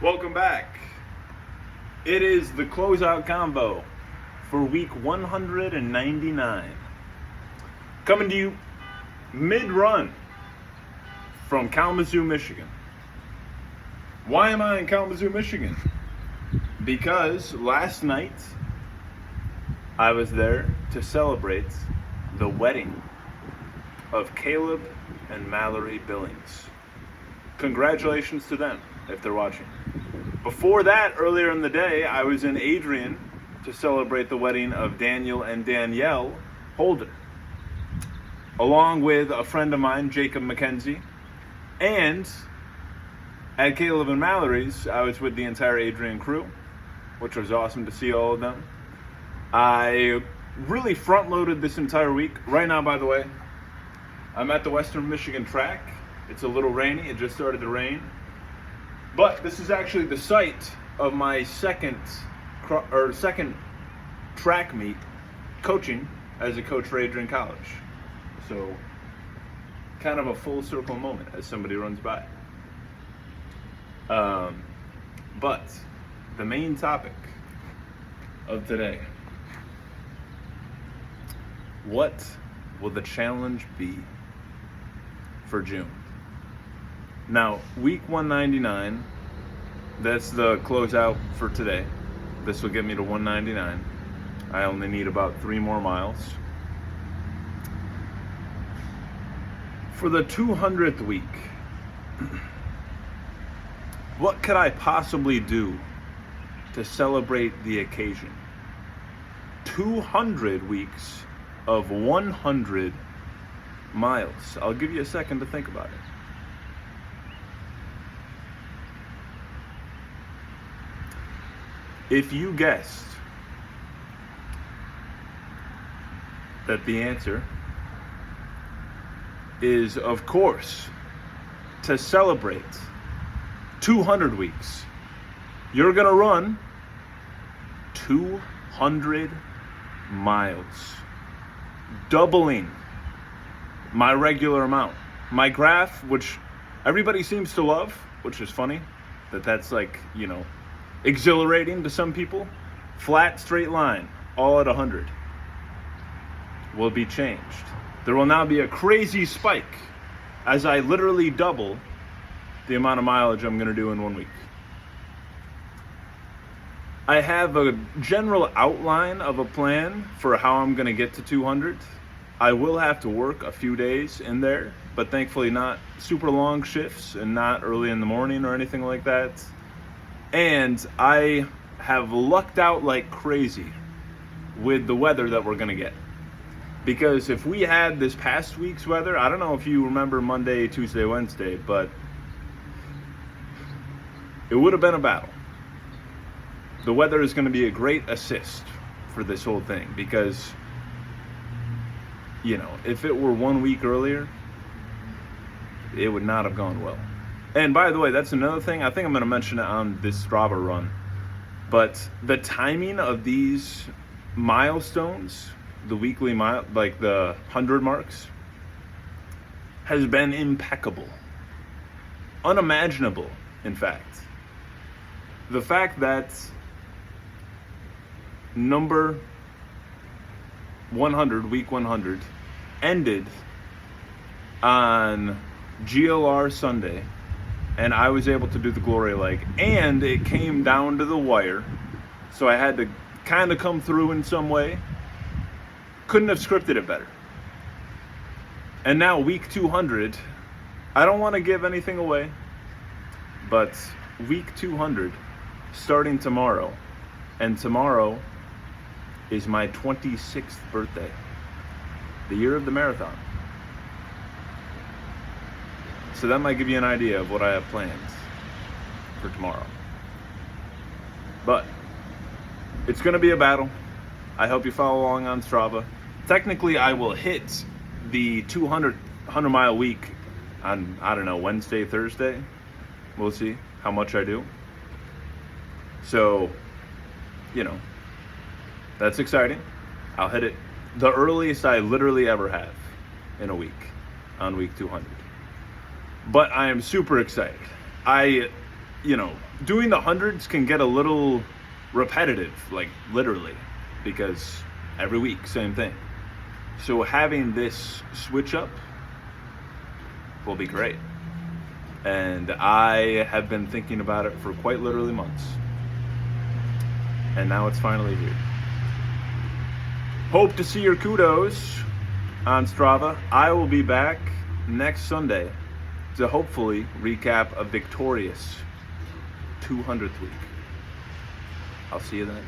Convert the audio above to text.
Welcome back. It is the closeout combo for week 199. Coming to you mid-run from Kalamazoo, Michigan. Why am I in Kalamazoo, Michigan? Because last night I was there to celebrate the wedding of Caleb and Mallory Billings. Congratulations to them if they're watching. Before that, earlier in the day, I was in Adrian to celebrate the wedding of Daniel and Danielle Holder, along with a friend of mine, Jacob McKenzie. And at Caleb and Mallory's, I was with the entire Adrian crew, which was awesome to see all of them. I really front-loaded this entire week. Right now, by the way, I'm at the Western Michigan track. It's a little rainy. It just started to rain. But this is actually the site of my second track meet coaching as a coach for Adrian College. So kind of a full circle moment as somebody runs by. But the main topic of today: what will the challenge be for June? Now, week 199, that's the closeout for today. This will get me to 199. I only need about 3 more miles. For the 200th week, what could I possibly do to celebrate the occasion? 200 weeks of 100 miles. I'll give you a second to think about it. If you guessed that the answer is, of course, to celebrate 200 weeks, you're going to run 200 miles, doubling my regular amount. My graph, which everybody seems to love, which is funny, that's like, exhilarating to some people. Flat, straight line, all at 100, will be changed. There will now be a crazy spike as I literally double the amount of mileage I'm going to do in 1 week. I have a general outline of a plan for how I'm going to get to 200. I will have to work a few days in there, but thankfully not super long shifts and not early in the morning or anything like that. And I have lucked out like crazy with the weather that we're going to get. Because if we had this past week's weather, I don't know if you remember Monday, Tuesday, Wednesday, but it would have been a battle. The weather is going to be a great assist for this whole thing because, if it were 1 week earlier, it would not have gone well. And by the way, that's another thing. I think I'm going to mention it on this Strava run. But the timing of these milestones, the weekly mile, like the 100 marks, has been impeccable. Unimaginable, in fact. The fact that number 100, week 100, ended on GLR Sunday, and I was able to do the glory leg, and it came down to the wire, so I had to kind of come through in some way. Couldn't have scripted it better. And now week 200, I don't want to give anything away, but week 200 starting tomorrow, and tomorrow is my 26th birthday, the year of the marathon. So that might give you an idea of what I have planned for tomorrow. But it's going to be a battle. I hope you follow along on Strava. Technically, I will hit the 100-mile week on, Wednesday, Thursday. We'll see how much I do. So, that's exciting. I'll hit it the earliest I literally ever have in a week, on week 200. But I am super excited. I doing the hundreds can get a little repetitive, like literally, because every week, same thing. So having this switch up will be great. And I have been thinking about it for quite literally months. And now it's finally here. Hope to see your kudos on Strava. I will be back next Sunday to hopefully recap a victorious 200th week. I'll see you then.